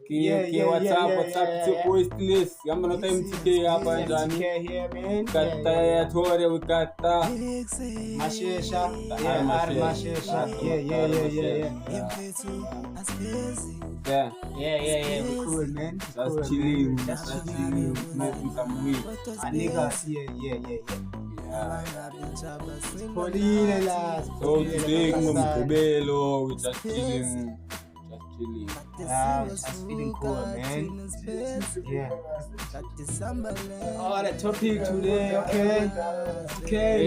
WhatsApp to post list. I'm gonna time TK up and Johnny. Here, man. Got Tore, we got Mashesha. Yeah. We cool, man. Just chilling. Smoking some weed. Niggas, yeah. Pauline last. So today, we're just chilling. Yeah, just feeling cool, man. Yeah. Oh, the topic today, okay.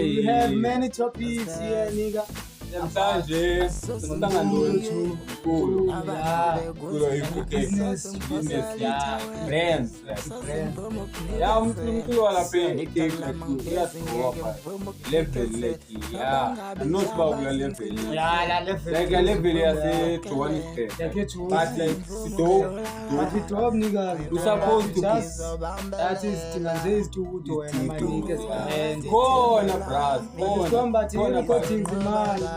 We have many topics here, nigga. Namhlanje sisibanga lolu business brands umkhulu walapha uyasigopa level lethi not bawula level la level level yase Johannesburg but dope nigga you supposed to just that is tingaze to wena manike and khona bras khona khona things imali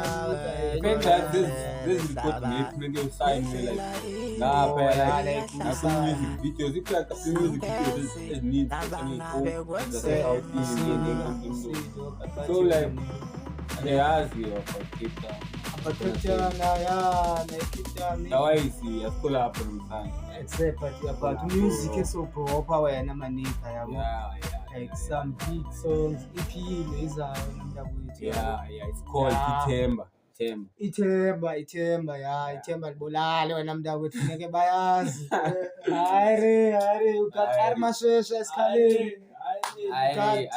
this is what make you sign me like music videos. If like a music videos, it needs so like they ask you about now I see a school up except but music is so proper wena manika yabo like some beat songs EP is it's called Ithemba libulale wena mntakwethu ngeke bayazi hayi ukathari mashesha esikhaleni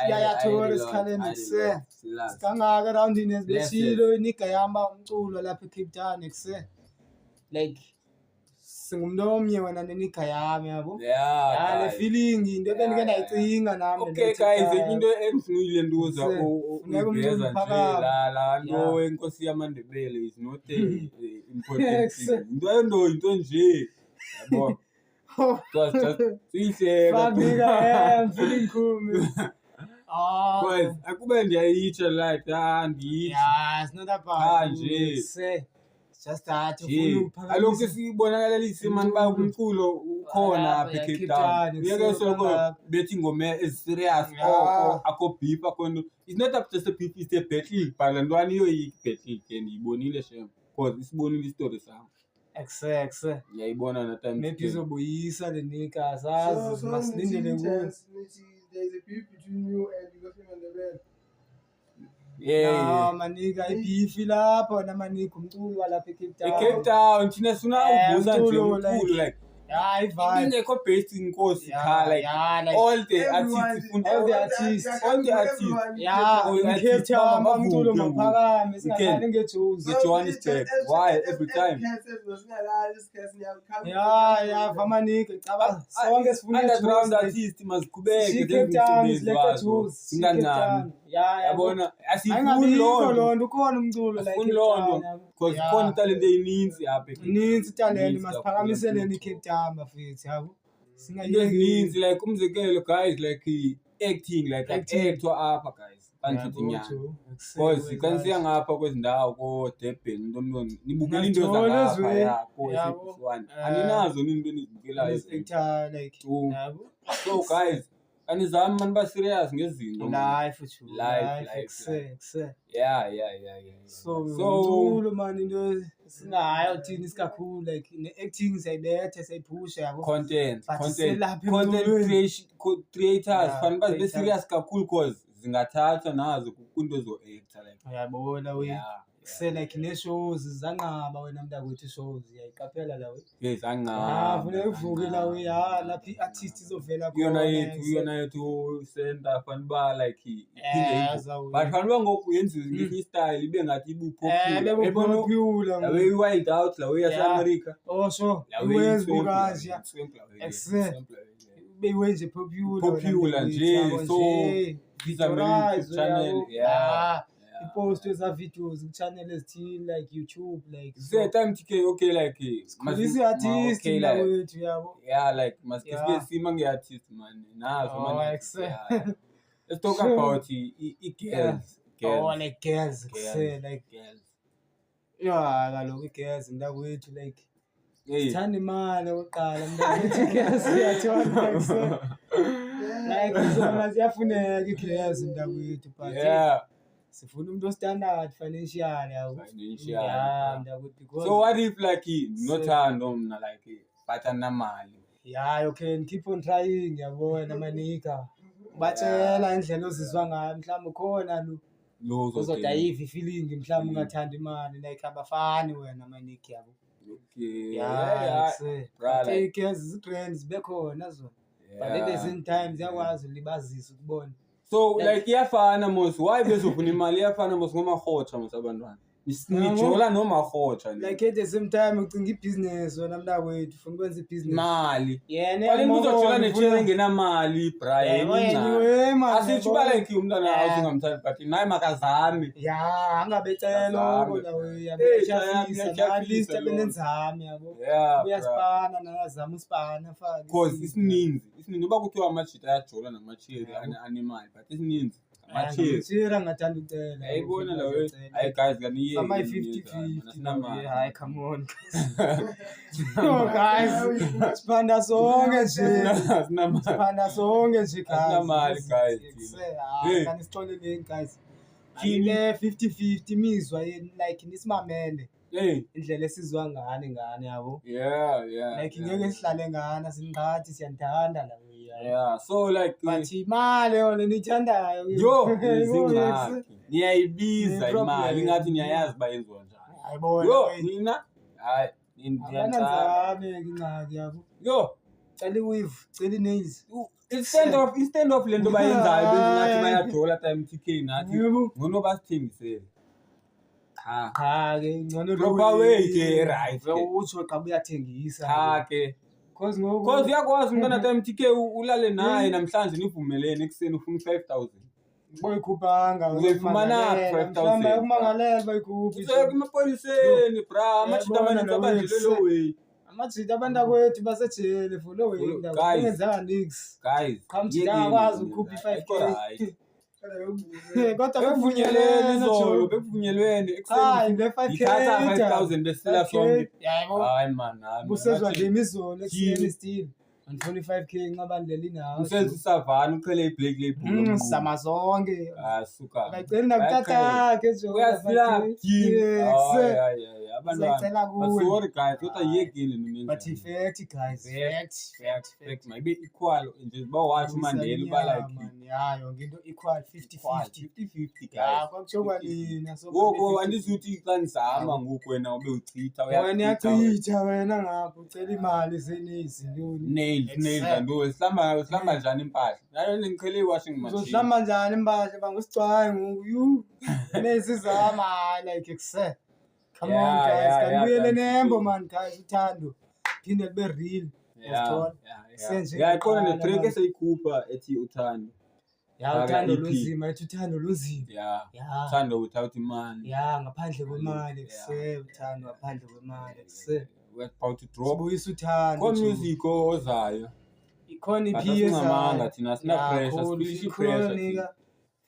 yayathora esikhaleni sikangaka roundini esibeshilo iniga yamba umculo lapha eCape Town like singumuntu omnye wena neniga yami yabo le feeling into ebendike ndayicinga nami okay guys into engizwile nduza uveza nje la nto enkosi yamandebele is not important into nje yabo just sihle I'm feeling cool man. Guys akube ndiyayitsho like it's not about say just that alokhu sibonakalisa manje ba umculo ukhona apha eCape Town ngeke soko bethi ngoma is serious akho beef akho it's not up just a beef it's a battle balantwana iyo battle ke ndiyibonile shem because isibonile istory sami exe ngiyayibona na time maybe izobuyisa le nika asazi masilindele ukuthi there's a beef between you and your and the band. Manika ibeef lapho namanika umculo walapha eCape Town thina sina ubuza nje umculo like vibe ingekho based inkosi like all the artists Cape Town umculo maphakame singahlali ngejuzi Johannesburg why every time vamanika ngicabanga sonke sifuna underground artist masiqhubeke Cape Town isilethe singancane yabona asifuni lonto ukhona umculo like because khona talent eyininzi apha ininzi talent masiphakamiseleni Cape Town bafethu yabo singayininzi like umzekelo guys like acting like actor apha guys kanjithinyana because kansiya ngapha kwezindawo ko Durban ntontoni nibukela into zangapha yakho esibuswana aninazo into enizibukelayo like yabo so guys anizami manje ba serious ngezinto life yeah so umculo man into sinayo thina isikakhulu like ne-acting sayibethe sayiphusha yabo content creators fanele babe serious kakhulu cause zingathathwa nazo kunto zo-actor like uyabona we like ne-shows zanqaba wena mntakwethu shows uyayiqaphela la we zanqaba funeka uvuke la we lapha i-artist izovela yona yethu center fanele ba like but fanele ngoku yenziwe ngesinye style ibe ngathi popular yabe i-wild out la we yase-America sure iwezibukazia beyiwenje popular nje so these are channel ipost eza videos ku-channel ezithile like YouTube like so time TK okay like masisi artist wethu yabo like masike sima nge-artist man nazo man let's talk about i-girls like girls kaloku i-girls mntakwethu like Sithanda imali oqala mntana siyathola like zona ziyafuneka iGlass mntakwethu but sifuna umuntu ostandard financial yabo. Yeah mntakwethu. So what if like nothando mna like but anamali? Yeah, you can keep on trying yabona manika. Batshela indlela ozizwa ngayo mhlawumbe khona lo uzodayiva ifeeling mhlawumbe ungathanda imali like abafani wena maniki yabo. Okay. Yeah. Take care zitrends bekhona zona. But at the same time ziyakwazi ulibazisa ukubona. So like iyafana mos why bezofuna imali iyafana mos ngoma hotsha mos abantwana. Nijola noma hotsha. Like at the same time ucinga ibusiness wena mntakwethu ufuna ukwenza ibusiness. Mali. Yena wale uzojola nechela ngenamali Brian. Asithuba like umntana awusingamthandi but naye makazame. Yeah, angabecela kodwa uyabeshafisa at least abenenzami yabo. Uyasipana nazama usipana faka. Because isininzi uba kuthiwa amajita ayajola namachiri animal but isininzi amachiri ngathanda ucela. Ayibona la we ay guys kaniye ama 50-50 hayi come on no guys sipanda sonke nje sipanda sonke nje guys namali guys kanisixoleleni guys kile 50-50 mizwa like nisimamele indlela esizwa ngane yabo. Like ngeke sihlale ngana sinqathi siyanthanda la we. So like but imali yona nithandayo izingxaki niyayibiza imali ngathi niyayazi bayenziwa njani. Ayibona nina hayi indiyantsabe ingxaki yabo cela iweave cela inails instead of lento bayenzayo bengathi bayajola time TK nathi ngono basithengisele ke ngcono proper way ke right utsho xa uyathengisa ke because uyakwazi umntana time TK ulale naye namhlanje nivumelene ekseni ufuna 5,000 boyikhuphanga uzofumana 5,000 umangalela bayikhuphi emapoliseni bra amajita amaninzi abanjelelo way amajita abantakwethu basejele for lo way ngenzanga nix guys kamjita akwazi ukukhupha i5K kodwa bekuvunyelene izolo bekuvunyelene hayi le5K ithatha 5,000 besila sonke hayi man busezwa nje imizolo ekseni still 25K nqabandlela inawo usenza isavana uqhele iblack label sama zonke suka ngicela nakuthatha ke nje uyasila abantwana sorry guys kodwa yekile nini but fact guys fact maybe equal nje ba watch Mandela uba like yayo nginto equal 50-50 guys kwakusho kwanina so ngoku andisuthi xa nizama ngoku wena ube uchitha uyachitha wena ngapha ucela imali senezi nails ndo sihlamba njani impahla nayo ngiqhele washing machine uzohlamba njani impahla bangusicwaye ngoku nesizama like excel. Come on guys, can we nembo man guys uthando phinde libe real iqona netrack eseyikhupha ethi uthando uthando lunzima uthando lunzima uthando without imali ngaphandle kwemali uthando ngaphandle kwemali we're about to drop ubuyisa uthando ko music ozayo ikhona iphiyeza thina sina pressure siphilisha pressure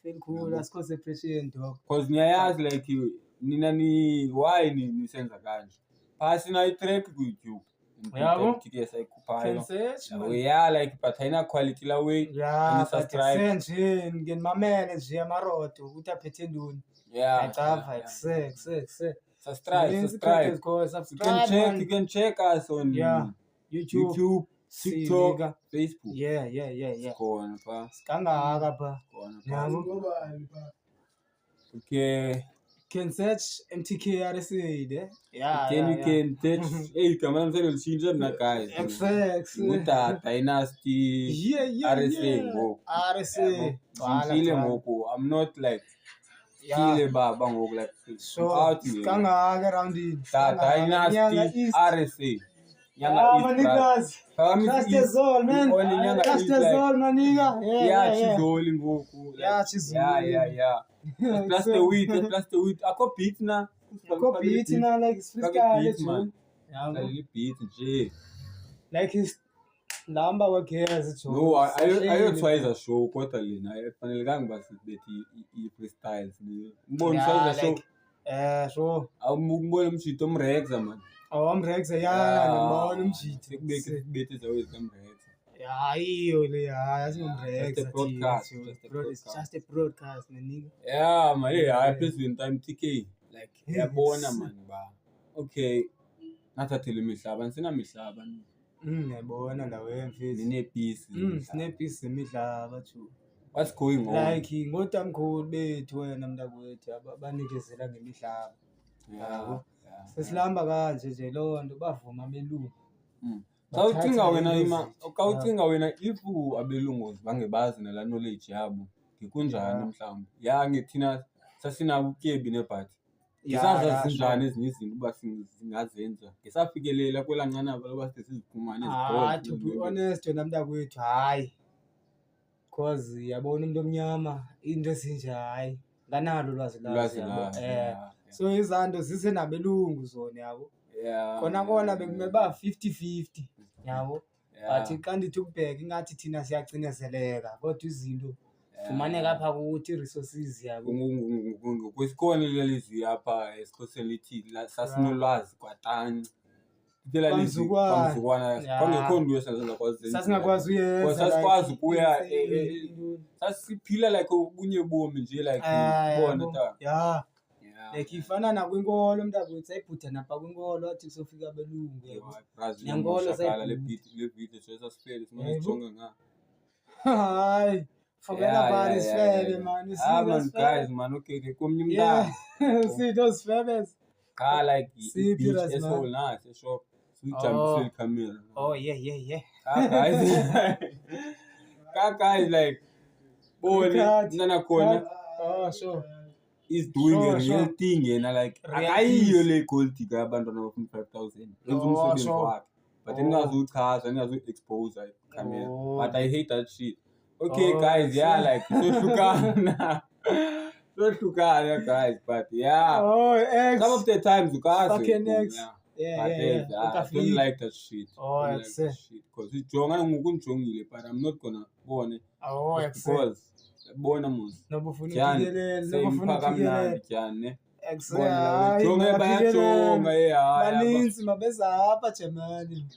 feel cool asikose pressure dog because niyayazi like nina ni why nisenza kanje phasi na itrack ku YouTube yabo tikisayikhuphayo like but ayina quality la way ni subscribe nje ngenimamele nje amarodo ukuthi aphethe nduni acava subscribe you can check us on YouTube TikTok Facebook khona pa kangaka pa yabo okay can search MTK RSA there then you can search kama mselo lishinja na guys uta dynasty RSA ngoku RSA ngoku I'm not like kile baba ngoku like so kangaka around dynasty RSA trust is all man trust is all maniga chizoli ngoku chizoli plus the wheat ako beat na like freestyle man beat nje like his number work here as it no ayotshwayiza show kodwa lena ayifanelekanga basibethi i-freestyles mbona shwayiza show so awumbona umshito omrexa man Oh, Mrex, yeah, ngibona umjiti. Kubethe zawe zikamrex. Yeah, iyo le, Mrex. Just a broadcast. It's just a broadcast, my nigga. Yeah, man, I play with time TK. Like, yabona man ba. Okay. Nathathele imihlaba, sina mihlaba. Ngiyabona la wemfisi. Sinepiece. Sinepiece semihlaba too. What's going on? Like ngotamkhulu bethu wena mntakwethu abanikezela ngemihlaba. Yeah. Sesilamba kanje nje lo nto bavuma abelungu. Kawucinga wena if abelungu bangebazi nala knowledge yabo ngikunjani mhlawumbe. Ya ngithina sasinabo ukyebi nebhathi. Ngisazazi njani ezinye izinto uba singazenza. Ngisafikelela kwelanqanaba loba sesiziphumana ezigqoka. To be honest wena mntakwethu hayi. Cause yabona umuntu omnyama into esinje hayi nganalo ulwazi yabo. So izanto zisenabelungu zona yabo. Kona bekumele ba 50-50 yabo. But xa ndithi ukubheka ingathi thina siyacinezeleka kodwa izinto fumaneka apha kuthi resources yabo. Kwesikole lelizi apha esikhosini lithi sasinolwazi kwatanci. Kwamzukwana kwangekho nto esingakwazi. Sasingakwazi uyenza. Sasikwazi ukuya sasiphila like ubunye bomi nje like ubona ta. Yeah. Like ifana nakwinkolo mntakwethu sayibhuda napha kwinkolo athi kusofika abelungu yabo. Nenkolo sayibhala le beat sesasifele simajonga nga. Hayi. Forget about his febe man. You see those guys man okay komnye umntana. See those febes. Like beach is so nice a shop. Switch and camera. Oh yeah. Guys like boy nana corner. Oh sure. Is doing a real thing and like akayiyo le gold digger abantwana of 5,000 umsebenzi wakhe but engazuchaza engazu-expose camera but I hate that shit. Okay guys, yeah, like sohlukana guys but yeah some of the times ukazi I don't like that shit. Because ujonga ngokunjongile but I'm not gonna go it because bona muzi nobufuna ukuyilela kyane jonga bayajonga baninzi mabeza apha Germany.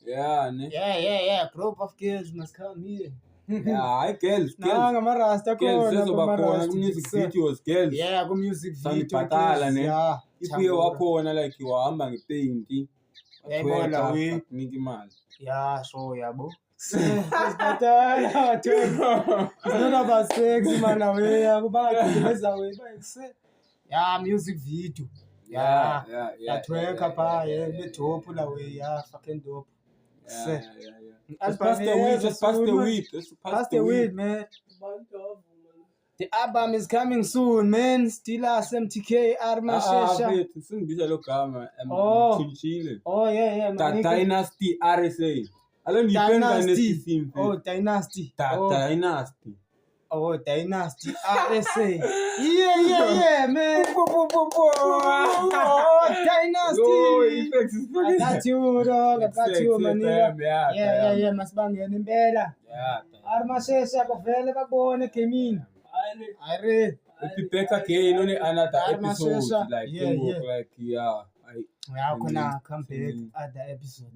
Yeah group of girls must come here. I girls ngamarasta khona music videos girls ku music sanibhatala ne ibuye wakhona like wahamba ngepaint yayibona we kunika imali sure yabo. It's not about sex man away akubangagibeza we music video yatweka pa bedope la we fucking dope. Just pass the weed man. The album is coming soon man. Stila SMTK Arma Shesha. Singibisha lo gama Chile. Oh yeah Dynasty RSA. Dynasty. Dynasty. Dynasty. Dynasty RSA. Yeah, man. Dynasty. I got you, dog. I got you, man. Yeah. Masibangena impela. Arma Shesha kovele babone Kemin. I read. If you back again on another episode, like yeah, gonna come back other episode.